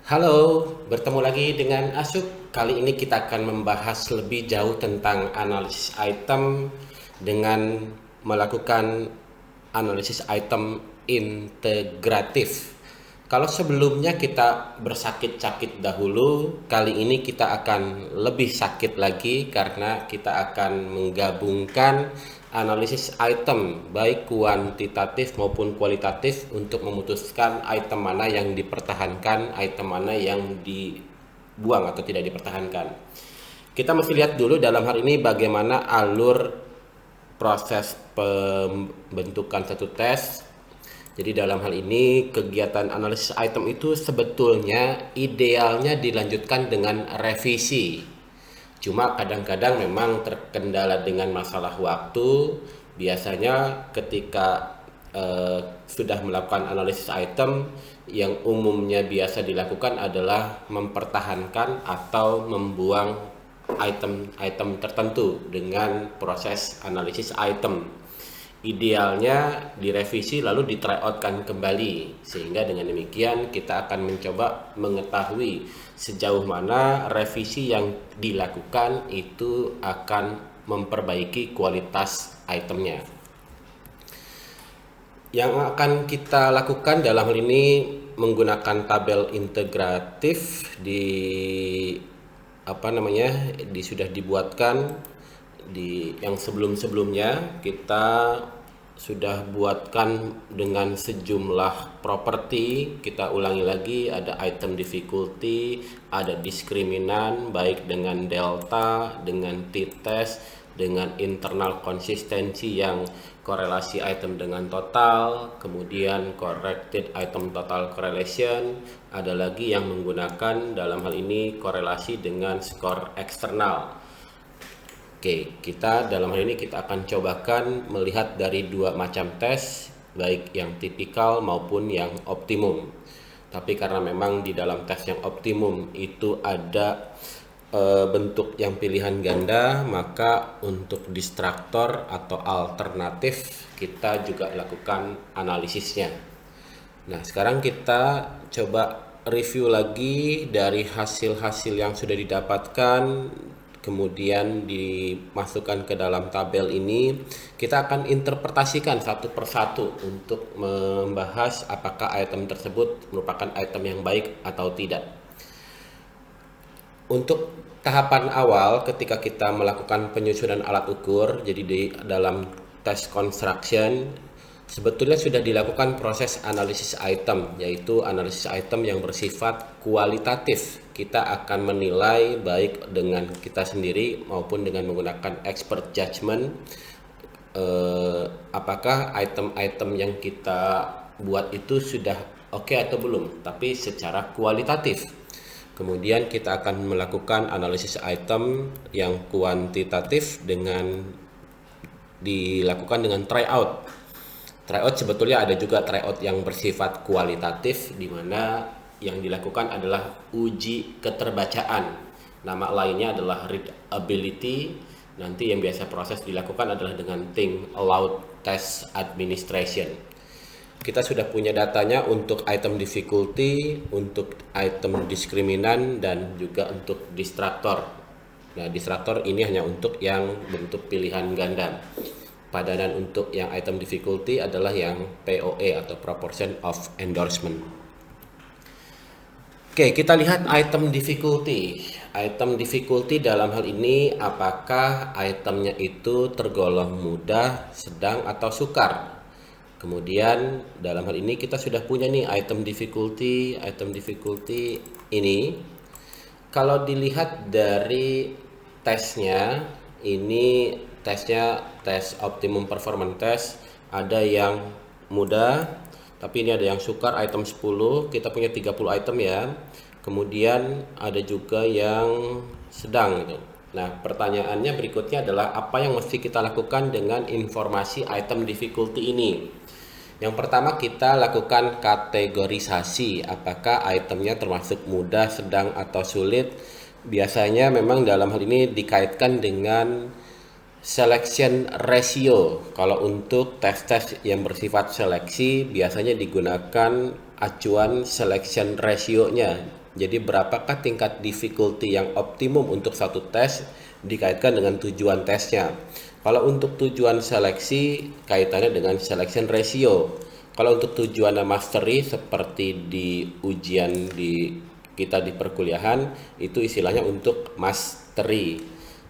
Halo, bertemu lagi dengan Asuk. Kali ini kita akan membahas lebih jauh tentang analisis item dengan melakukan analisis item integratif. Kalau sebelumnya kita bersakit-sakit dahulu, kali ini kita akan lebih sakit lagi karena kita akan menggabungkan analisis item baik kuantitatif maupun kualitatif untuk memutuskan item mana yang dipertahankan, item mana yang dibuang atau tidak dipertahankan. Kita mesti lihat dulu dalam hal ini bagaimana alur proses pembentukan satu tes. Jadi dalam hal ini kegiatan analisis item itu sebetulnya idealnya dilanjutkan dengan revisi. Cuma kadang-kadang memang terkendala dengan masalah waktu. Biasanya ketika sudah melakukan analisis item, yang umumnya biasa dilakukan adalah mempertahankan atau membuang item-item tertentu dengan proses analisis item. Idealnya direvisi lalu di tryoutkan kembali, sehingga dengan demikian kita akan mencoba mengetahui sejauh mana revisi yang dilakukan itu akan memperbaiki kualitas itemnya. Yang akan kita lakukan dalam hal ini menggunakan tabel integratif di sudah dibuatkan di yang sebelum-sebelumnya kita sudah buatkan dengan sejumlah properti. Kita ulangi lagi, ada item difficulty, ada diskriminan baik dengan delta, dengan t-test, dengan internal konsistensi yang korelasi item dengan total, kemudian corrected item total correlation, ada lagi yang menggunakan dalam hal ini korelasi dengan skor eksternal. Oke, kita dalam hal ini kita akan cobakan melihat dari dua macam tes, baik yang tipikal maupun yang optimum. Tapi karena memang di dalam tes yang optimum itu ada bentuk yang pilihan ganda, maka untuk distraktor atau alternatif kita juga lakukan analisisnya. Nah, sekarang kita coba review lagi dari hasil-hasil yang sudah didapatkan, kemudian dimasukkan ke dalam tabel ini. Kita akan interpretasikan satu persatu untuk membahas apakah item tersebut merupakan item yang baik atau tidak. Untuk tahapan awal ketika kita melakukan penyusunan alat ukur, jadi di dalam test construction sebetulnya sudah dilakukan proses analisis item, yaitu analisis item yang bersifat kualitatif. Kita akan menilai baik dengan kita sendiri maupun dengan menggunakan expert judgment, apakah item-item yang kita buat itu sudah oke atau belum, tapi secara kualitatif. Kemudian kita akan melakukan analisis item yang kuantitatif dengan dilakukan dengan tryout. Tryout sebetulnya ada juga tryout yang bersifat kualitatif, di mana yang dilakukan adalah uji keterbacaan. Nama lainnya adalah readability. Nanti yang biasa proses dilakukan adalah dengan think aloud test administration. Kita sudah punya datanya untuk item difficulty, untuk item diskriminan, dan juga untuk distraktor. Nah, distraktor ini hanya untuk yang bentuk pilihan ganda. Padanan untuk yang item difficulty adalah yang POE atau proportion of endorsement. Oke, kita lihat item difficulty. Item difficulty dalam hal ini apakah itemnya itu tergolong mudah, sedang, atau sukar. Kemudian dalam hal ini kita sudah punya nih item difficulty ini. Kalau dilihat dari tesnya, ini tesnya tes optimum performance test, ada yang mudah, tapi ini ada yang sukar item 10, kita punya 30 item ya. Kemudian ada juga yang sedang gitu. Nah, pertanyaannya berikutnya adalah apa yang mesti kita lakukan dengan informasi item difficulty ini. Yang pertama kita lakukan kategorisasi, apakah itemnya termasuk mudah, sedang, atau sulit. Biasanya memang dalam hal ini dikaitkan dengan selection ratio. Kalau untuk tes-tes yang bersifat seleksi biasanya digunakan acuan selection ratio-nya. Jadi berapakah tingkat difficulty yang optimum untuk satu tes dikaitkan dengan tujuan tesnya. Kalau untuk tujuan seleksi kaitannya dengan selection ratio. Kalau untuk tujuan mastery seperti di ujian kita di perkuliahan itu istilahnya untuk mastery.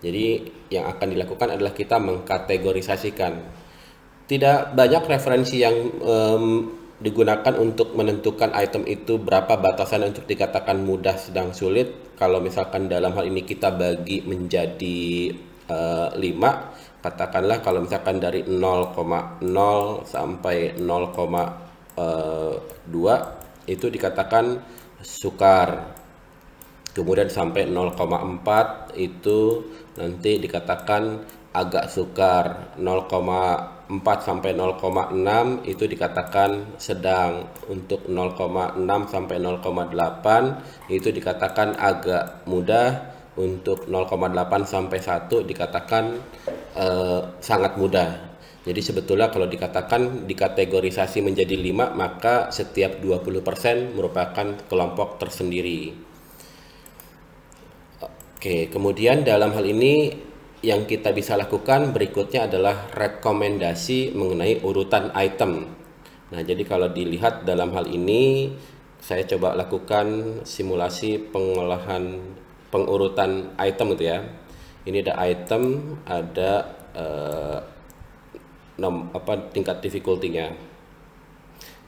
Jadi yang akan dilakukan adalah kita mengkategorisasikan. Tidak banyak referensi yang digunakan untuk menentukan item itu berapa batasan untuk dikatakan mudah, sedang, sulit. Kalau misalkan dalam hal ini kita bagi menjadi 5, katakanlah kalau misalkan dari 0,0 sampai 0,2 itu dikatakan sukar. Kemudian sampai 0,4 itu nanti dikatakan agak sukar. 0,4 sampai 0,6 itu dikatakan sedang. Untuk 0,6 sampai 0,8 itu dikatakan agak mudah. Untuk 0,8 sampai 1 dikatakan sangat mudah. Jadi sebetulnya kalau dikatakan dikategorisasi menjadi 5, maka setiap 20% merupakan kelompok tersendiri. Oke, kemudian dalam hal ini yang kita bisa lakukan berikutnya adalah rekomendasi mengenai urutan item. Nah, jadi kalau dilihat dalam hal ini, saya coba lakukan simulasi pengurutan item gitu ya. Ini ada item, ada tingkat difficulty-nya.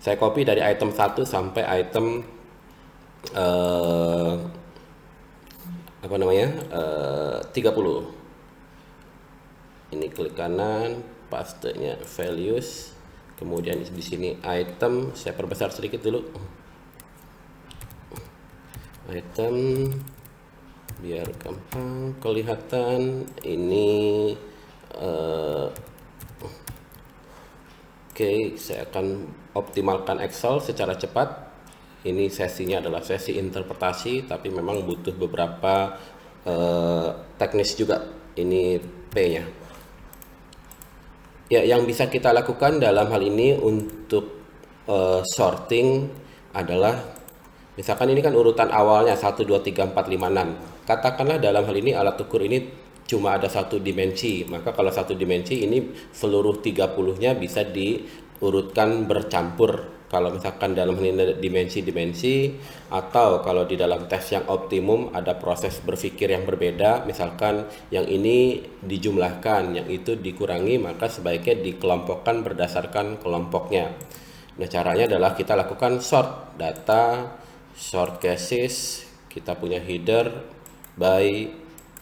Saya copy dari item 1 sampai item 30. Ini klik kanan, pastenya values, kemudian di sini item, saya perbesar sedikit dulu. Item biar gampang kelihatan. Ini oke, saya akan optimalkan Excel secara cepat. Ini sesinya adalah sesi interpretasi, tapi memang butuh beberapa teknis juga. Ini P-nya. Ya, yang bisa kita lakukan dalam hal ini untuk sorting adalah, misalkan ini kan urutan awalnya 1, 2, 3, 4, 5, 6. Katakanlah dalam hal ini alat ukur ini cuma ada satu dimensi, maka kalau satu dimensi ini seluruh 30-nya bisa diurutkan bercampur. Kalau misalkan dalam hal ini dimensi-dimensi, atau kalau di dalam tes yang optimum ada proses berpikir yang berbeda, misalkan yang ini dijumlahkan, yang itu dikurangi, maka sebaiknya dikelompokkan berdasarkan kelompoknya. Nah, caranya adalah kita lakukan sort data, sort cases, kita punya header by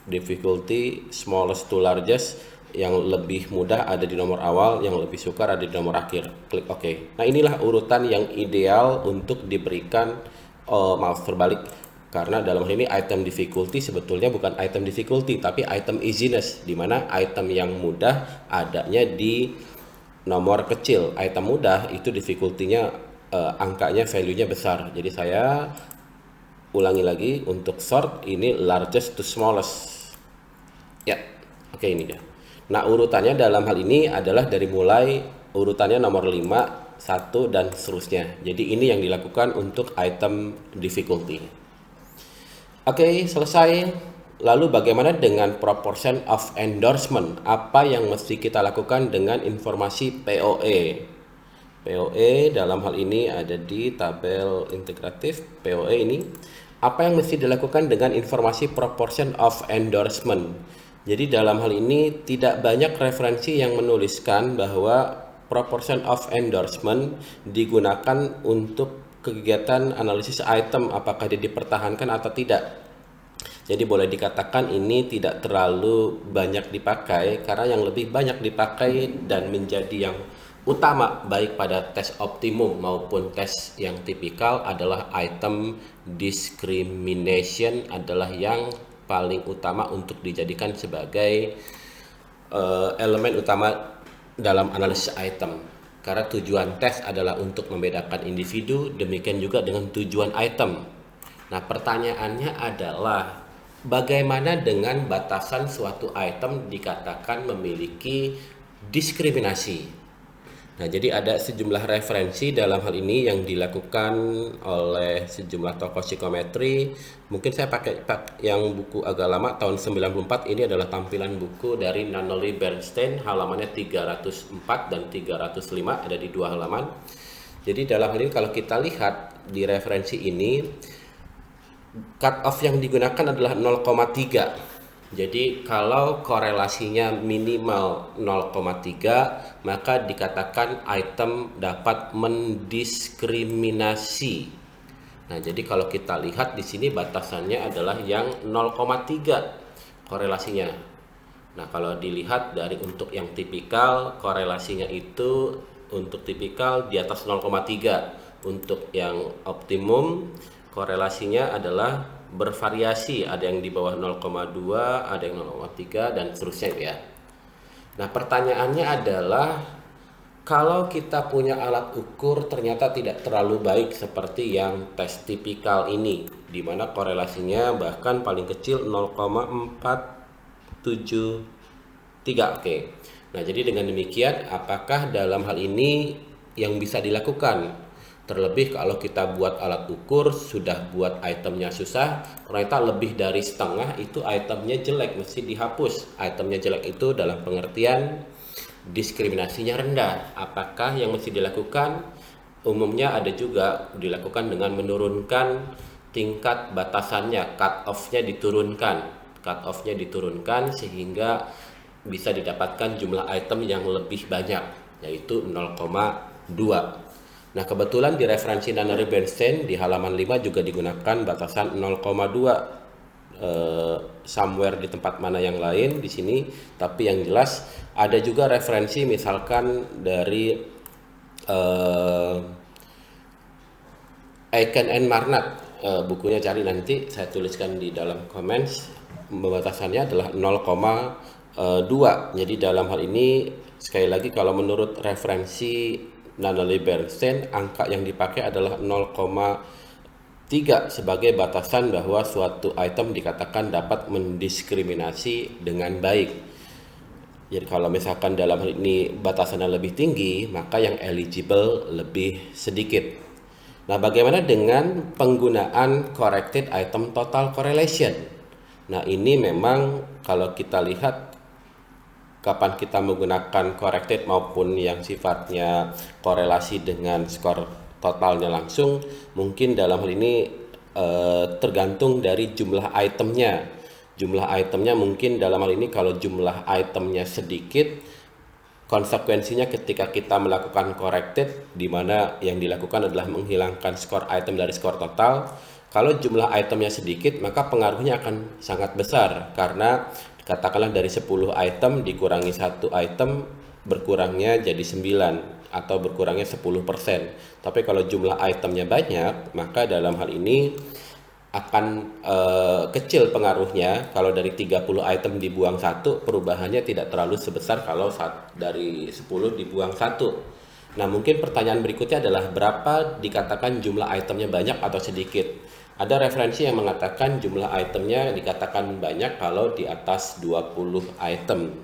difficulty smallest to largest. Yang lebih mudah ada di nomor awal, yang lebih sukar ada di nomor akhir. Klik OK. Nah, inilah urutan yang ideal untuk diberikan, maaf terbalik, karena dalam hal ini item difficulty sebetulnya bukan item difficulty tapi item easiness, di mana item yang mudah adanya di nomor kecil. Item mudah itu difficulty-nya angkanya value-nya besar. Jadi saya ulangi lagi untuk sort ini largest to smallest. Ya, oke, ini dia. Nah, urutannya dalam hal ini adalah dari mulai urutannya nomor 5, 1, dan seterusnya. Jadi ini yang dilakukan untuk item difficulty. Oke, selesai. Lalu bagaimana dengan proportion of endorsement? Apa yang mesti kita lakukan dengan informasi POE? POE dalam hal ini ada di tabel integratif. POE ini, apa yang mesti dilakukan dengan informasi proportion of endorsement? Jadi dalam hal ini tidak banyak referensi yang menuliskan bahwa proportion of endorsement digunakan untuk kegiatan analisis item, apakah dia dipertahankan atau tidak. Jadi boleh dikatakan ini tidak terlalu banyak dipakai, karena yang lebih banyak dipakai dan menjadi yang utama baik pada tes optimum maupun tes yang tipikal adalah item discrimination, adalah yang paling utama untuk dijadikan sebagai elemen utama dalam analisis item. Karena tujuan tes adalah untuk membedakan individu, demikian juga dengan tujuan item. Nah, pertanyaannya adalah bagaimana dengan batasan suatu item dikatakan memiliki diskriminasi? Nah, jadi ada sejumlah referensi dalam hal ini yang dilakukan oleh sejumlah tokoh psikometri. Mungkin saya pakai yang buku agak lama tahun 94. Ini adalah tampilan buku dari Nunnally Bernstein, halamannya 304 dan 305, ada di dua halaman. Jadi dalam hal ini kalau kita lihat di referensi ini, cut off yang digunakan adalah 0,3. Jadi kalau korelasinya minimal 0,3, maka dikatakan item dapat mendiskriminasi. Nah, jadi kalau kita lihat di sini batasannya adalah yang 0,3 korelasinya. Nah, kalau dilihat dari untuk yang tipikal, korelasinya itu untuk tipikal di atas 0,3. Untuk yang optimum, korelasinya adalah bervariasi, ada yang di bawah 0,2, ada yang 0,3 dan seterusnya ya. Nah, pertanyaannya adalah kalau kita punya alat ukur ternyata tidak terlalu baik seperti yang tes tipikal ini, di mana korelasinya bahkan paling kecil 0,473. Oke. Nah, jadi dengan demikian apakah dalam hal ini yang bisa dilakukan? Terlebih kalau kita buat alat ukur, sudah buat itemnya susah, ternyata lebih dari setengah itu itemnya jelek, mesti dihapus. Itemnya jelek itu dalam pengertian diskriminasinya rendah. Apakah yang mesti dilakukan? Umumnya ada juga dilakukan dengan menurunkan tingkat batasannya, cut off-nya diturunkan. Cut off-nya diturunkan sehingga bisa didapatkan jumlah item yang lebih banyak, yaitu 0,2. Nah, kebetulan di referensi Nunnally Bernstein di halaman 5 juga digunakan batasan 0,2, somewhere di tempat mana yang lain di sini, tapi yang jelas ada juga referensi misalkan dari Aiken and Marnat, bukunya cari nanti saya tuliskan di dalam comments, batasannya adalah 0,2. Jadi dalam hal ini sekali lagi kalau menurut referensi Nunnally Bernstein, angka yang dipakai adalah 0,3 sebagai batasan bahwa suatu item dikatakan dapat mendiskriminasi dengan baik. Jadi kalau misalkan dalam hal ini batasannya lebih tinggi, maka yang eligible lebih sedikit. Nah, bagaimana dengan penggunaan corrected item total correlation? Nah, ini memang kalau kita lihat kapan kita menggunakan corrected maupun yang sifatnya korelasi dengan skor totalnya langsung, mungkin dalam hal ini tergantung dari jumlah itemnya. Jumlah itemnya mungkin dalam hal ini kalau jumlah itemnya sedikit, konsekuensinya ketika kita melakukan corrected, di mana yang dilakukan adalah menghilangkan skor item dari skor total. Kalau jumlah itemnya sedikit, maka pengaruhnya akan sangat besar karena katakanlah dari 10 item dikurangi 1 item, berkurangnya jadi 9 atau berkurangnya 10%. Tapi kalau jumlah itemnya banyak, maka dalam hal ini akan kecil pengaruhnya. Kalau dari 30 item dibuang 1, perubahannya tidak terlalu sebesar kalau dari 10 dibuang 1. Nah, mungkin pertanyaan berikutnya adalah berapa dikatakan jumlah itemnya banyak atau sedikit? Ada referensi yang mengatakan jumlah itemnya dikatakan banyak kalau di atas 20 item.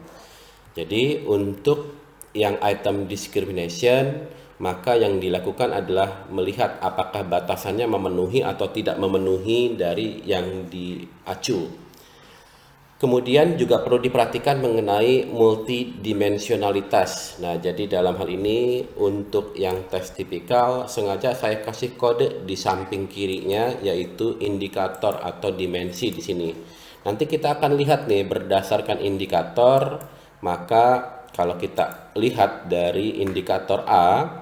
Jadi untuk yang item discrimination, maka yang dilakukan adalah melihat apakah batasannya memenuhi atau tidak memenuhi dari yang diacu. Kemudian juga perlu diperhatikan mengenai multidimensionalitas. Nah, jadi dalam hal ini untuk yang tes tipikal sengaja saya kasih kode di samping kirinya, yaitu indikator atau dimensi di sini. Nanti kita akan lihat nih berdasarkan indikator, maka kalau kita lihat dari indikator A,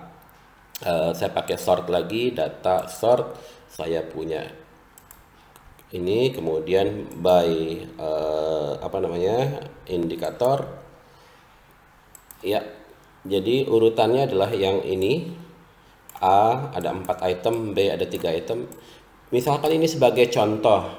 saya pakai sort lagi, data sort, saya punya ini, kemudian by indikator ya. Jadi urutannya adalah yang ini, A ada 4 item, B ada 3 item. Misalkan ini sebagai contoh,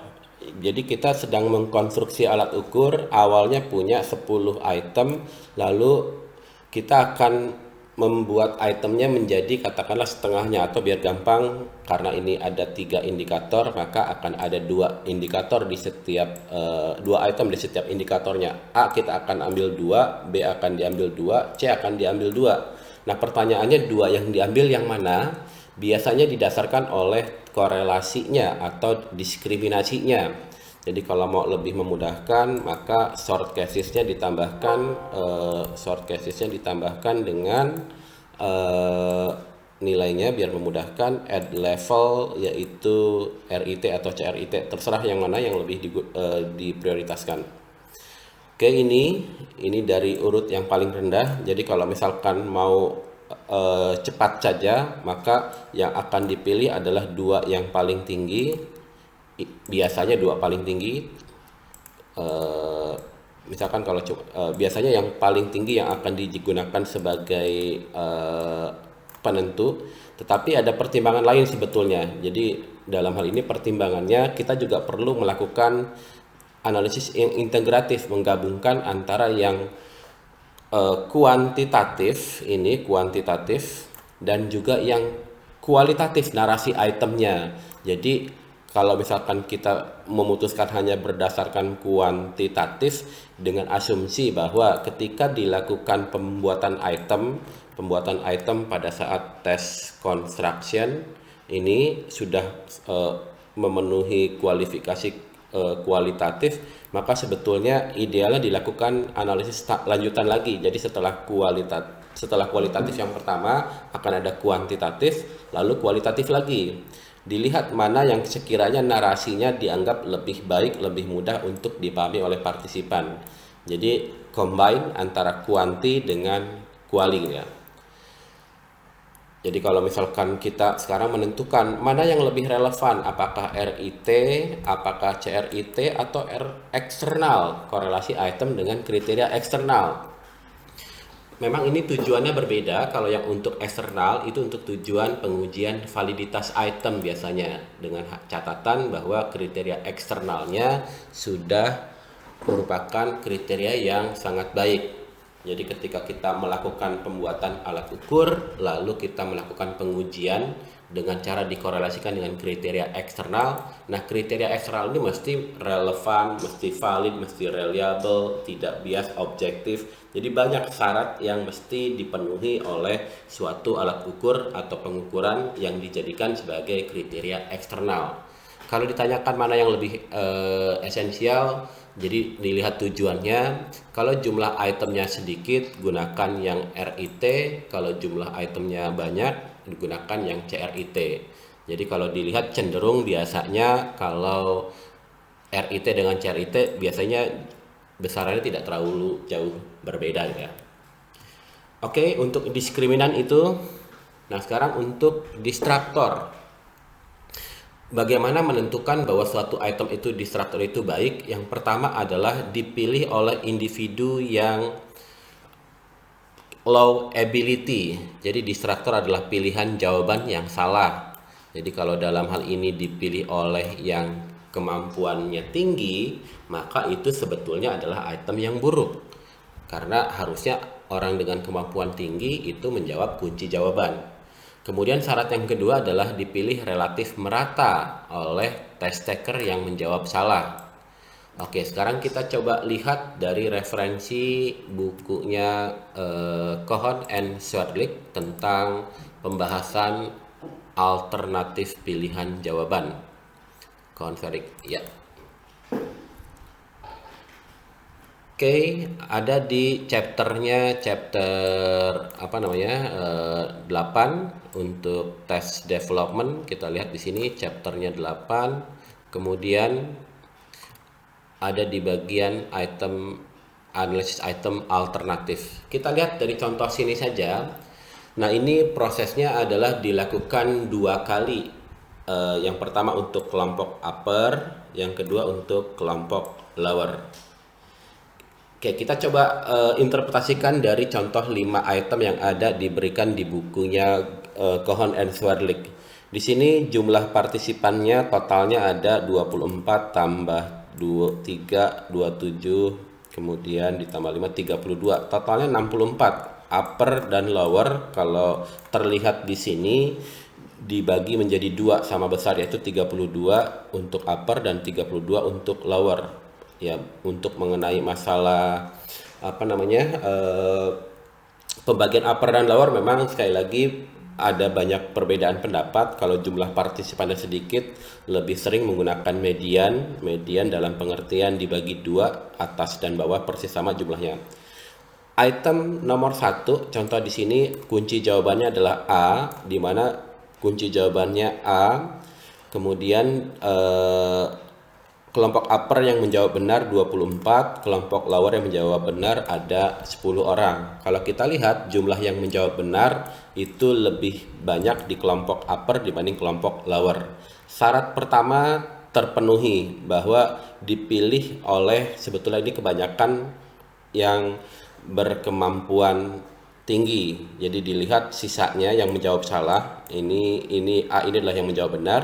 jadi kita sedang mengkonstruksi alat ukur, awalnya punya 10 item, lalu kita akan membuat itemnya menjadi katakanlah setengahnya, atau biar gampang karena ini ada 3 indikator, maka akan ada 2 indikator di setiap 2 item di setiap indikatornya. A kita akan ambil 2, B akan diambil 2, C akan diambil 2. Nah, pertanyaannya dua yang diambil yang mana? Biasanya didasarkan oleh korelasinya atau diskriminasinya. Jadi kalau mau lebih memudahkan, maka short casesnya ditambahkan dengan eh, nilainya biar memudahkan add level, yaitu RIT atau CRIT, terserah yang mana yang lebih diprioritaskan. Oke, ini dari urut yang paling rendah. Jadi kalau misalkan mau cepat saja, maka yang akan dipilih adalah dua yang paling tinggi. Biasanya dua paling tinggi. Eh, Misalkan kalau biasanya yang paling tinggi yang akan digunakan sebagai penentu. Tetapi ada pertimbangan lain sebetulnya. Jadi dalam hal ini pertimbangannya kita juga perlu melakukan analisis yang integratif, menggabungkan antara yang kuantitatif dan juga yang kualitatif narasi itemnya. Jadi kalau misalkan kita memutuskan hanya berdasarkan kuantitatif dengan asumsi bahwa ketika dilakukan pembuatan item pada saat tes construction ini sudah memenuhi kualifikasi kualitatif, maka sebetulnya idealnya dilakukan analisis lanjutan lagi. Jadi setelah kualitatif yang pertama akan ada kuantitatif, lalu kualitatif lagi. Dilihat mana yang sekiranya narasinya dianggap lebih baik, lebih mudah untuk dipahami oleh partisipan. Jadi combine antara kuanti dengan kuali ya. Jadi kalau misalkan kita sekarang menentukan mana yang lebih relevan, apakah RIT, apakah CRIT, atau eksternal, korelasi item dengan kriteria eksternal. Memang ini tujuannya berbeda. Kalau yang untuk eksternal itu untuk tujuan pengujian validitas item biasanya, dengan catatan bahwa kriteria eksternalnya sudah merupakan kriteria yang sangat baik. Jadi ketika kita melakukan pembuatan alat ukur, lalu kita melakukan pengujian dengan cara dikorelasikan dengan kriteria eksternal. Nah, kriteria eksternal ini mesti relevan, mesti valid, mesti reliable, tidak bias, objektif. Jadi banyak syarat yang mesti dipenuhi oleh suatu alat ukur atau pengukuran yang dijadikan sebagai kriteria eksternal. Kalau ditanyakan mana yang lebih esensial, jadi dilihat tujuannya. Kalau jumlah itemnya sedikit, gunakan yang RIT. Kalau jumlah itemnya banyak, digunakan yang CRIT. Jadi kalau dilihat cenderung biasanya kalau RIT dengan CRIT biasanya besarannya tidak terlalu jauh berbeda ya. Oke, untuk diskriminan itu. Nah, sekarang untuk distraktor. Bagaimana menentukan bahwa suatu item itu distraktor itu baik? Yang pertama adalah dipilih oleh individu yang low ability. Jadi distraktor adalah pilihan jawaban yang salah. Jadi kalau dalam hal ini dipilih oleh yang kemampuannya tinggi, maka itu sebetulnya adalah item yang buruk. Karena harusnya orang dengan kemampuan tinggi itu menjawab kunci jawaban. Kemudian syarat yang kedua adalah dipilih relatif merata oleh test taker yang menjawab salah. Oke, sekarang kita coba lihat dari referensi bukunya Cohn and Swerdlik tentang pembahasan alternatif pilihan jawaban. Cohn Swerdlik, ya. Oke, ada di chapter 8 untuk test development. Kita lihat di sini chapternya 8. Kemudian ada di bagian item analisis item alternatif. Kita lihat dari contoh sini saja. Nah, ini prosesnya adalah dilakukan dua kali. Yang pertama untuk kelompok upper, yang kedua untuk kelompok lower. Oke, kita coba interpretasikan dari contoh 5 item yang ada diberikan di bukunya Cohn and Swerdlik. Di sini jumlah partisipannya totalnya ada 24 tambah 23, 27, kemudian ditambah 5, 32. Totalnya 64. Upper dan lower kalau terlihat di sini dibagi menjadi dua sama besar, yaitu 32 untuk upper dan 32 untuk lower. Ya, untuk mengenai masalah Pembagian upper dan lower memang sekali lagi ada banyak perbedaan pendapat. Kalau jumlah partisipannya sedikit, lebih sering menggunakan median. Median dalam pengertian dibagi dua, atas dan bawah persis sama jumlahnya. Item nomor satu, contoh di sini kunci jawabannya adalah A, di mana kunci jawabannya A. Kemudian kelompok upper yang menjawab benar 24, kelompok lower yang menjawab benar ada 10 orang. Kalau kita lihat jumlah yang menjawab benar itu lebih banyak di kelompok upper dibanding kelompok lower. Syarat pertama terpenuhi bahwa dipilih oleh, sebetulnya ini kebanyakan yang berkemampuan tinggi. Jadi dilihat sisanya yang menjawab salah. Ini A ini adalah yang menjawab benar.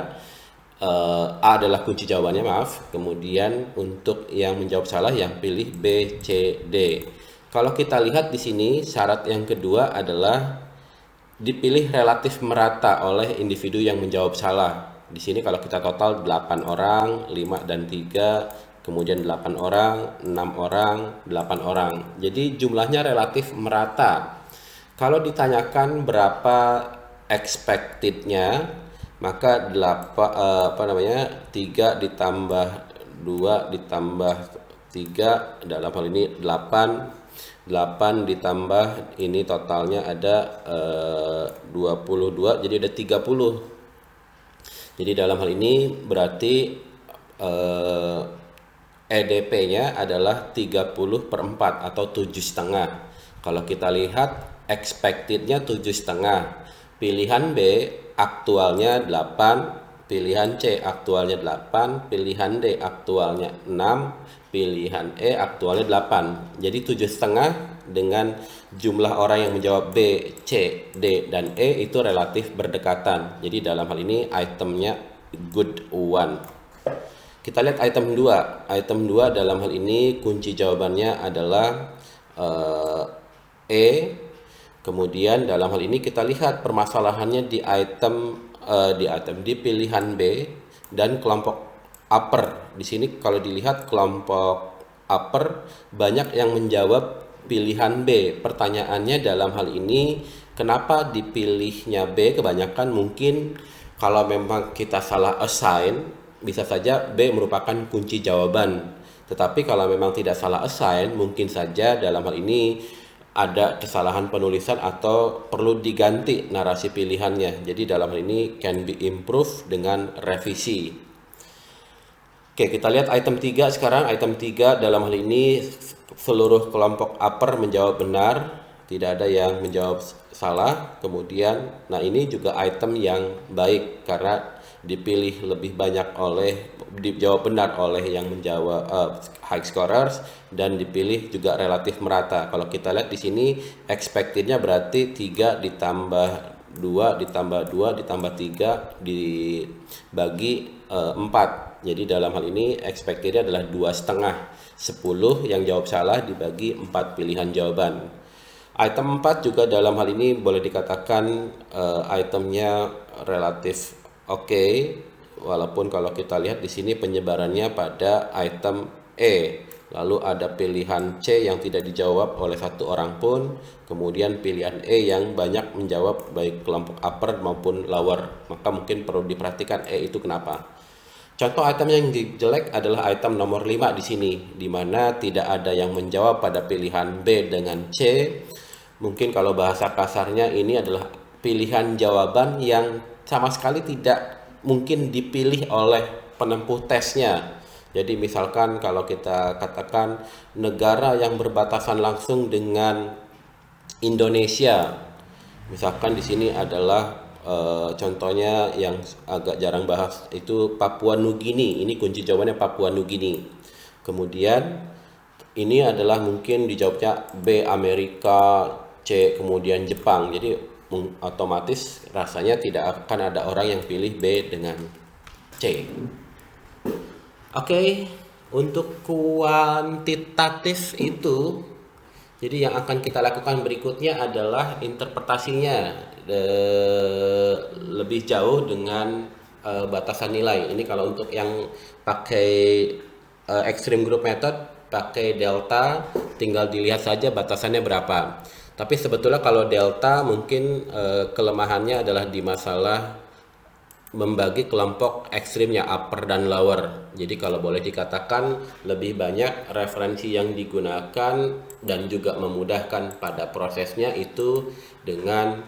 A adalah kunci jawabannya, maaf. Kemudian untuk yang menjawab salah yang pilih B, C, D. Kalau kita lihat di sini syarat yang kedua adalah dipilih relatif merata oleh individu yang menjawab salah. Di sini kalau kita total 8 orang, 5 dan 3, kemudian 8 orang, 6 orang, 8 orang. Jadi jumlahnya relatif merata. Kalau ditanyakan berapa expected-nya, maka 3 ditambah 2 ditambah 3, dalam hal ini 8 ditambah ini totalnya ada 22, jadi ada 30. Jadi dalam hal ini berarti EDP-nya adalah 30/4 atau 7,5. Kalau kita lihat expected-nya 7,5. Pilihan B aktualnya 8, pilihan C aktualnya 8, pilihan D aktualnya 6, pilihan E aktualnya 8. Jadi 7,5 dengan jumlah orang yang menjawab B, C, D, dan E itu relatif berdekatan. Jadi dalam hal ini itemnya good one. Kita lihat item 2. Item 2 dalam hal ini kunci jawabannya adalah E. Kemudian dalam hal ini kita lihat permasalahannya di di pilihan B dan kelompok upper. Di sini kalau dilihat kelompok upper banyak yang menjawab pilihan B. Pertanyaannya dalam hal ini kenapa dipilihnya B? Kebanyakan mungkin kalau memang kita salah assign, bisa saja B merupakan kunci jawaban. Tetapi kalau memang tidak salah assign, mungkin saja dalam hal ini ada kesalahan penulisan atau perlu diganti narasi pilihannya. Jadi dalam hal ini can be improved dengan revisi. Oke, kita lihat item 3 sekarang. Item 3 dalam hal ini seluruh kelompok upper menjawab benar, tidak ada yang menjawab salah. Kemudian, nah ini juga item yang baik karena dipilih lebih banyak dijawab benar oleh yang menjawab high scorers dan dipilih juga relatif merata. Kalau kita lihat di sini expected-nya berarti 3 ditambah 2 ditambah 2 ditambah 3 dibagi 4. Jadi dalam hal ini expected-nya adalah 2,5. 10 yang jawab salah dibagi 4 pilihan jawaban. Item 4 juga dalam hal ini boleh dikatakan itemnya relatif oke, walaupun kalau kita lihat di sini penyebarannya pada item E. Lalu ada pilihan C yang tidak dijawab oleh satu orang pun, kemudian pilihan E yang banyak menjawab baik kelompok upper maupun lower. Maka mungkin perlu diperhatikan E itu kenapa. Contoh item yang jelek adalah item nomor 5 di sini, di mana tidak ada yang menjawab pada pilihan B dengan C. Mungkin kalau bahasa kasarnya ini adalah pilihan jawaban yang sama sekali tidak mungkin dipilih oleh penempuh tesnya. Jadi misalkan kalau kita katakan negara yang berbatasan langsung dengan Indonesia, misalkan di sini adalah contohnya yang agak jarang bahas itu Papua Nugini. Ini kunci jawabannya Papua Nugini. Kemudian ini adalah mungkin dijawabnya B Amerika, C kemudian Jepang. Jadi otomatis rasanya tidak akan ada orang yang pilih B dengan C. Oke, untuk kuantitatif itu, jadi yang akan kita lakukan berikutnya adalah interpretasinya lebih jauh dengan batasan nilai. Ini kalau untuk yang pakai extreme group method, pakai delta, tinggal dilihat saja batasannya berapa. Tapi sebetulnya kalau delta mungkin kelemahannya adalah di masalah membagi kelompok ekstrimnya upper dan lower. Jadi kalau boleh dikatakan lebih banyak referensi yang digunakan dan juga memudahkan pada prosesnya itu dengan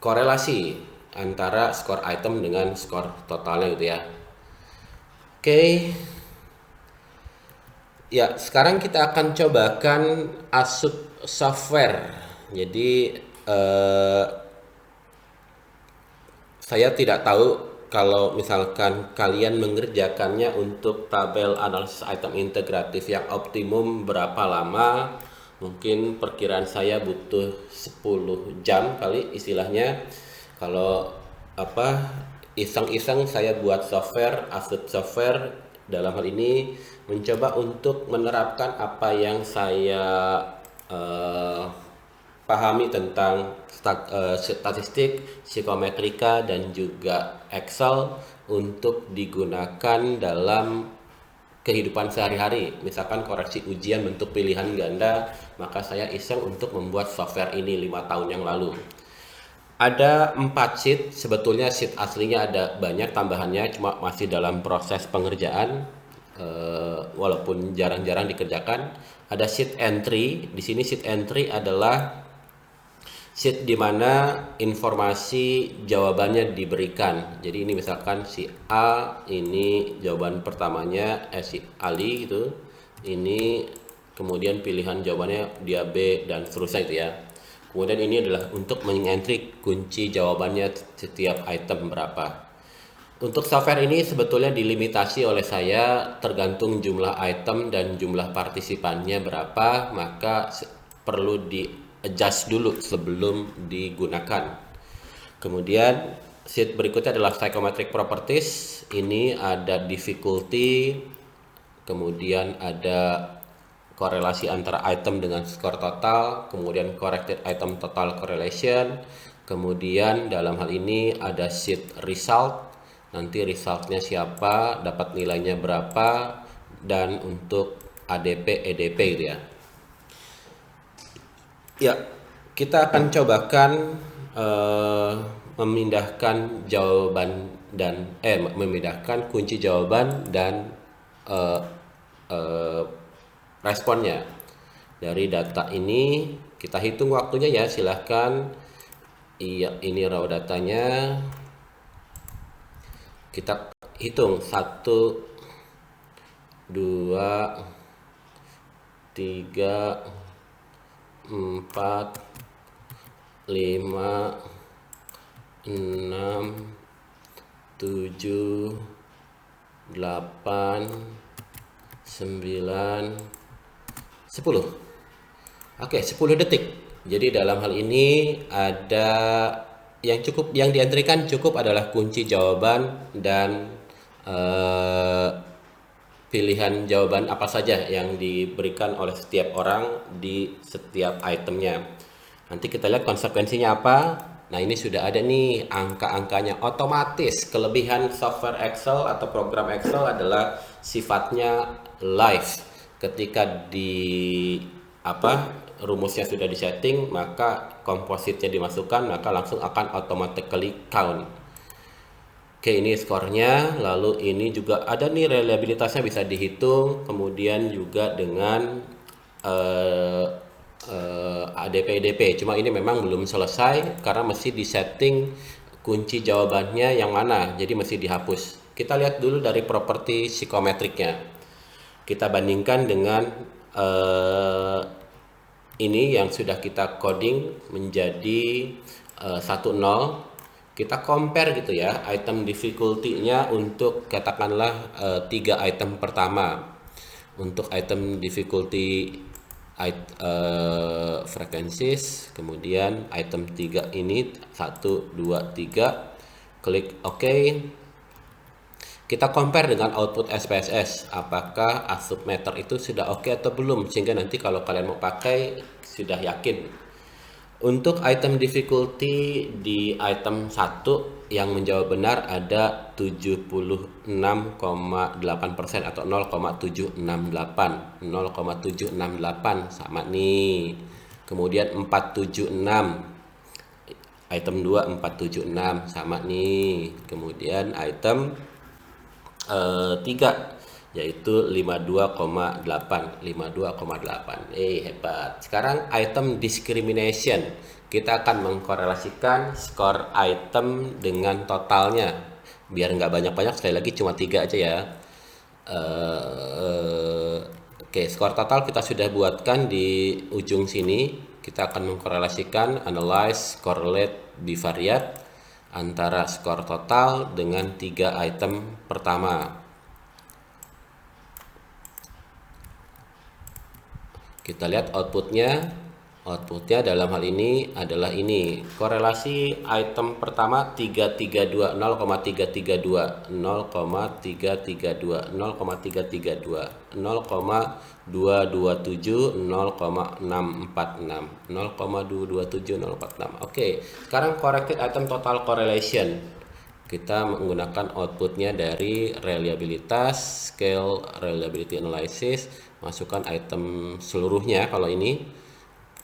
korelasi antara skor item dengan skor totalnya gitu ya. Oke. Ya, sekarang kita akan cobakan ASUP software. Jadi saya tidak tahu kalau misalkan kalian mengerjakannya untuk tabel analisis item integratif yang optimum berapa lama. Mungkin perkiraan saya butuh 10 jam kali istilahnya. Kalau iseng-iseng saya buat software, ASUP software dalam hal ini mencoba untuk menerapkan apa yang saya pahami tentang statistik, psikometrika, dan juga Excel untuk digunakan dalam kehidupan sehari-hari. Misalkan koreksi ujian bentuk pilihan ganda, maka saya iseng untuk membuat software ini 5 tahun yang lalu. Ada 4 sheet, sebetulnya sheet aslinya ada banyak tambahannya, cuma masih dalam proses pengerjaan, walaupun jarang-jarang dikerjakan. Ada sheet entry, di sini sheet entry adalah sheet di mana informasi jawabannya diberikan. Jadi ini misalkan si A, ini jawaban pertamanya, si Ali gitu. Ini kemudian pilihan jawabannya dia B dan seterusnya itu ya. Kemudian ini adalah untuk mengentry kunci jawabannya setiap item berapa. Untuk software ini sebetulnya dilimitasi oleh saya tergantung jumlah item dan jumlah partisipannya berapa, maka perlu di adjust dulu sebelum digunakan. Kemudian sheet berikutnya adalah psychometric properties. Ini ada difficulty, kemudian ada korelasi antara item dengan skor total, kemudian corrected item total correlation, kemudian dalam hal ini ada sheet result, nanti resultnya siapa, dapat nilainya berapa, dan untuk ADP, EDP gitu ya. Ya, kita akan cobakan memindahkan jawaban dan memindahkan kunci jawaban dan responnya dari data ini. Kita hitung waktunya ya, silahkan. Iya, ini raw datanya. Kita hitung 1, 2, 3, 4, 5, 6, 7, 8, 9, 10. Oke, 10 detik. Jadi dalam hal ini ada yang diantrikan cukup adalah kunci jawaban dan pilihan jawaban apa saja yang diberikan oleh setiap orang di setiap itemnya. Nanti kita lihat konsekuensinya apa. Nah, ini sudah ada nih angka-angkanya. Otomatis kelebihan software Excel atau program Excel adalah sifatnya live. Ketika rumusnya sudah disetting, maka kompositnya dimasukkan, maka langsung akan automatically count. Oke, ini skornya, lalu ini juga ada nih reliabilitasnya bisa dihitung, kemudian juga dengan ADP EDP. Cuma ini memang belum selesai karena masih disetting kunci jawabannya yang mana, jadi masih dihapus. Kita lihat dulu dari properti psikometriknya. Kita bandingkan dengan ini yang sudah kita coding menjadi 1.0. Kita compare gitu ya, item difficulty-nya untuk katakanlah 3 item pertama. Untuk item difficulty frequencies, kemudian item 3 ini 1, 2, 3, klik OK. Kita compare dengan output SPSS, apakah ASUP meter itu sudah oke atau belum, sehingga nanti kalau kalian mau pakai sudah yakin. Untuk item difficulty di item satu yang menjawab benar ada 76,8% atau 0,768. 0,768 sama nih. Kemudian 476. Item 2 476 sama nih. Kemudian item 3 yaitu 52,8. 52,8. Hebat. Sekarang item discrimination. Kita akan mengkorelasikan skor item dengan totalnya. Biar nggak banyak-banyak, sekali lagi cuma 3 aja ya. Oke, skor total kita sudah buatkan di ujung sini. Kita akan mengkorelasikan, analyze, correlate, bivariate antara skor total dengan 3 item pertama. Kita lihat outputnya. Outputnya dalam hal ini adalah ini. Korelasi item pertama 332, 0,332, 0,332, 0,332, 0,227, 0,646, 0,227, 046. Oke, sekarang corrected item total correlation. Kita menggunakan outputnya dari reliabilitas, scale reliability analysis, masukkan item seluruhnya kalau ini,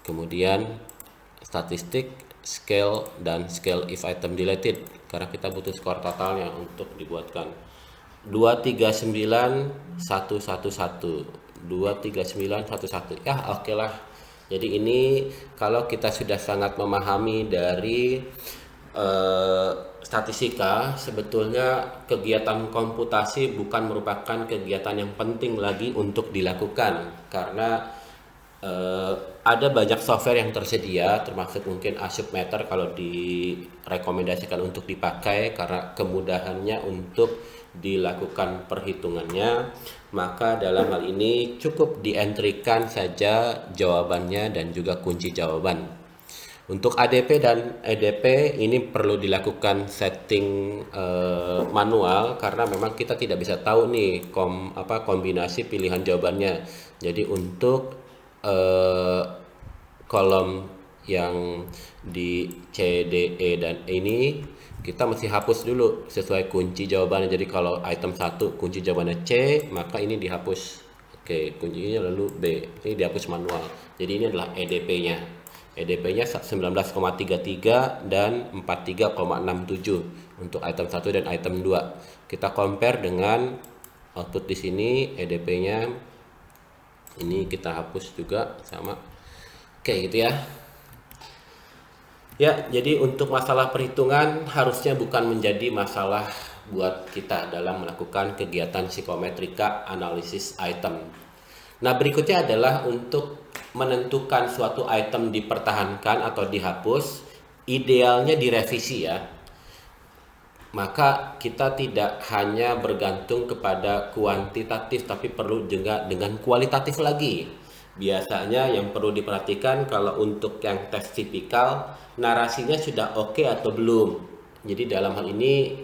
kemudian statistik, scale, dan scale if item deleted, karena kita butuh skor totalnya untuk dibuatkan 239111, 239111 ya. Oke lah, jadi ini kalau kita sudah sangat memahami dari statistika, sebetulnya kegiatan komputasi bukan merupakan kegiatan yang penting lagi untuk dilakukan, karena ada banyak software yang tersedia, termasuk mungkin Asupmeter kalau direkomendasikan untuk dipakai karena kemudahannya untuk dilakukan perhitungannya. Maka dalam hal ini cukup dientrikan saja jawabannya dan juga kunci jawaban. Untuk ADP dan EDP ini perlu dilakukan setting manual, karena memang kita tidak bisa tahu nih kombinasi pilihan jawabannya. Jadi untuk kolom yang di C, D, E, dan E ini kita mesti hapus dulu sesuai kunci jawabannya. Jadi kalau item 1 kunci jawabannya C, maka ini dihapus. Oke, kuncinya lalu B. Ini dihapus manual. Jadi ini adalah EDP-nya. EDP-nya 19,33 dan 43,67 untuk item 1 dan item 2. Kita compare dengan output di sini, EDP-nya ini kita hapus juga sama. Oke, gitu ya. Ya, jadi untuk masalah perhitungan harusnya bukan menjadi masalah buat kita dalam melakukan kegiatan psikometrika analisis item. Nah, berikutnya adalah untuk menentukan suatu item dipertahankan atau dihapus, idealnya direvisi ya. Maka kita tidak hanya bergantung kepada kuantitatif, tapi perlu juga dengan kualitatif lagi. Biasanya yang perlu diperhatikan kalau untuk yang tes tipikal, narasinya sudah oke atau belum. Jadi dalam hal ini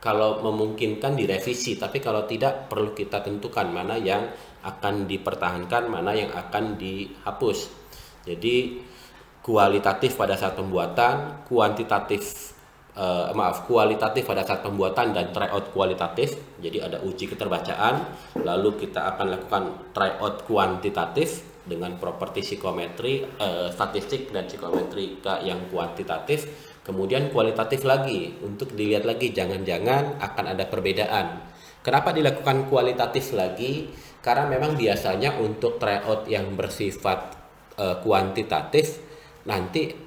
kalau memungkinkan direvisi, tapi kalau tidak perlu kita tentukan mana yang akan dipertahankan, mana yang akan dihapus. Jadi kualitatif pada saat pembuatan, kualitatif pada saat pembuatan dan tryout kualitatif. Jadi ada uji keterbacaan, lalu kita akan lakukan tryout kuantitatif dengan properti psikometri, statistik dan psikometrika yang kuantitatif. Kemudian kualitatif lagi untuk dilihat lagi, jangan-jangan akan ada perbedaan. Kenapa dilakukan kualitatif lagi? Karena memang biasanya untuk tryout yang bersifat kuantitatif nanti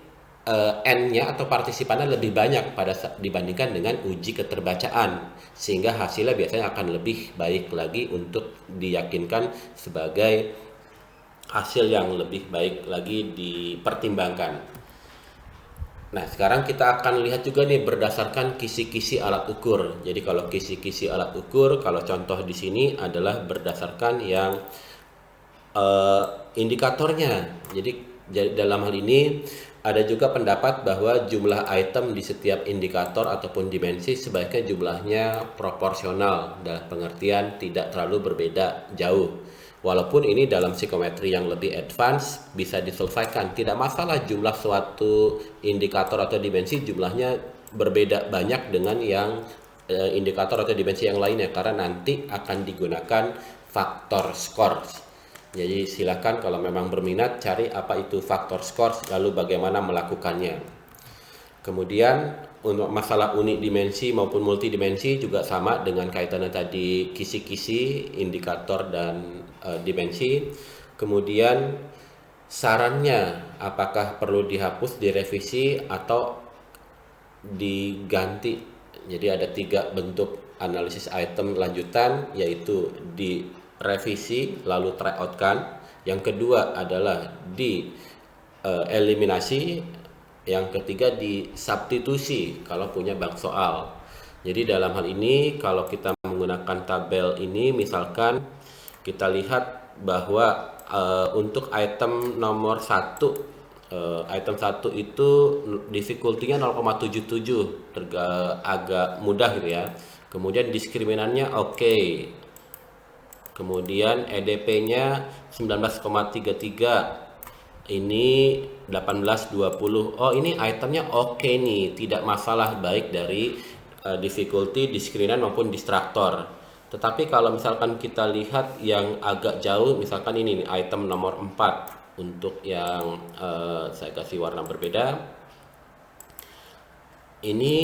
N-nya atau partisipannya lebih banyak dibandingkan dengan uji keterbacaan, sehingga hasilnya biasanya akan lebih baik lagi untuk diyakinkan sebagai hasil yang lebih baik lagi dipertimbangkan. Nah, sekarang kita akan lihat juga nih berdasarkan kisi-kisi alat ukur. Jadi kalau kisi-kisi alat ukur, kalau contoh di sini adalah berdasarkan yang indikatornya. Jadi dalam hal ini ada juga pendapat bahwa jumlah item di setiap indikator ataupun dimensi sebaiknya jumlahnya proporsional, dalam pengertian tidak terlalu berbeda jauh. Walaupun ini dalam psikometri yang lebih advance bisa diselesaikan, tidak masalah jumlah suatu indikator atau dimensi jumlahnya berbeda banyak dengan yang indikator atau dimensi yang lainnya, karena nanti akan digunakan faktor skor. Jadi silakan kalau memang berminat cari apa itu faktor skor, lalu bagaimana melakukannya. Kemudian untuk masalah unik dimensi maupun multidimensi juga sama dengan kaitannya tadi kisi-kisi, indikator dan dimensi. Kemudian sarannya apakah perlu dihapus, direvisi atau diganti. Jadi ada 3 bentuk analisis item lanjutan, yaitu direvisi lalu try outkan. Yang kedua adalah di eliminasi. Yang ketiga di substitusi kalau punya bank soal. Jadi dalam hal ini kalau kita menggunakan tabel ini, misalkan kita lihat bahwa untuk item nomor 1, item 1 itu difficulty-nya 0,77, agak mudah gitu ya. Kemudian diskriminannya oke. Kemudian EDP-nya 19,33. Ini 1820. Oh, ini itemnya oke nih, tidak masalah baik dari difficulty, diskriminan maupun distraktor. Tetapi kalau misalkan kita lihat yang agak jauh, misalkan ini nih, item nomor 4 untuk yang saya kasih warna berbeda. Ini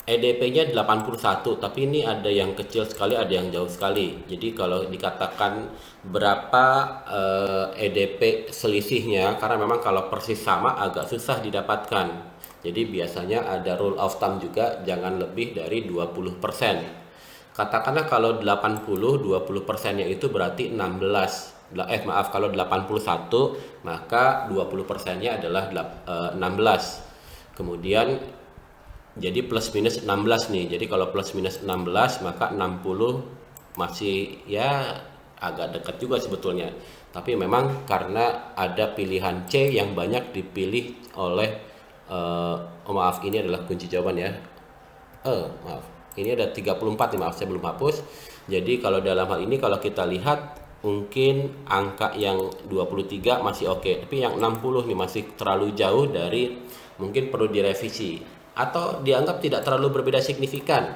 EDP-nya 81, tapi ini ada yang kecil sekali, ada yang jauh sekali. Jadi kalau dikatakan berapa EDP selisihnya, karena memang kalau persis sama agak susah didapatkan. Jadi biasanya ada rule of thumb juga, jangan lebih dari 20%. Katakanlah kalau 80, 20%-nya itu berarti 16. Kalau 81, maka 20%-nya adalah 16. Kemudian jadi plus minus 16 nih. Jadi kalau plus minus 16 maka 60 masih ya agak dekat juga sebetulnya. Tapi memang karena ada pilihan C yang banyak dipilih oleh maaf, ini adalah kunci jawaban ya. Maaf. Ini ada 34 nih, maaf saya belum hapus. Jadi kalau dalam hal ini kalau kita lihat mungkin angka yang 23 masih oke, tapi yang 60 nih masih terlalu jauh dari, mungkin perlu direvisi atau dianggap tidak terlalu berbeda signifikan.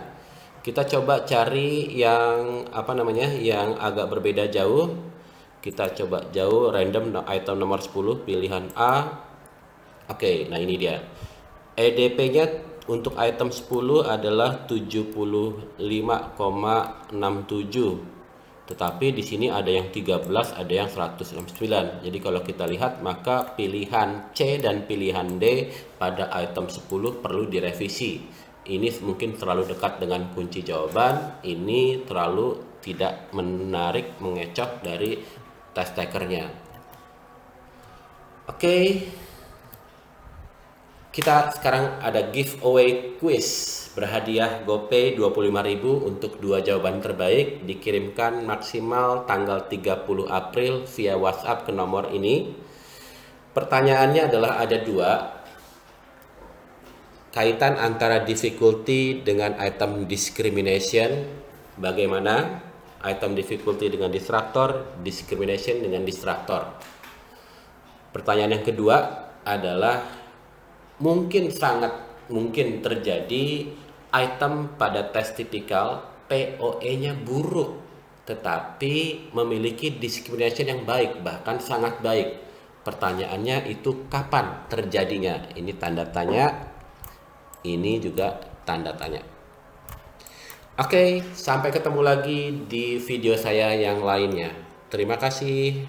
Kita coba cari yang yang agak berbeda jauh. Kita coba jauh, random item nomor 10 pilihan A. Oke, nah ini dia. EDP-nya untuk item 10 adalah 75,67. Tetapi di sini ada yang 13, ada yang 169. Jadi kalau kita lihat maka pilihan C dan pilihan D pada item 10 perlu direvisi. Ini mungkin terlalu dekat dengan kunci jawaban, ini terlalu tidak menarik, mengecoh dari test takernya. Oke. Kita sekarang ada giveaway quiz, berhadiah GoPay 25.000 untuk 2 jawaban terbaik, dikirimkan maksimal tanggal 30 April via WhatsApp ke nomor ini. Pertanyaannya adalah ada 2, kaitan antara difficulty dengan item discrimination. Bagaimana item difficulty dengan distraktor, discrimination dengan distraktor. Pertanyaan yang kedua adalah sangat mungkin terjadi item pada tes tipikal POE-nya buruk tetapi memiliki discrimination yang baik, bahkan sangat baik. Pertanyaannya itu kapan terjadinya? Ini tanda tanya, ini juga tanda tanya. Oke, sampai ketemu lagi di video saya yang lainnya. Terima kasih.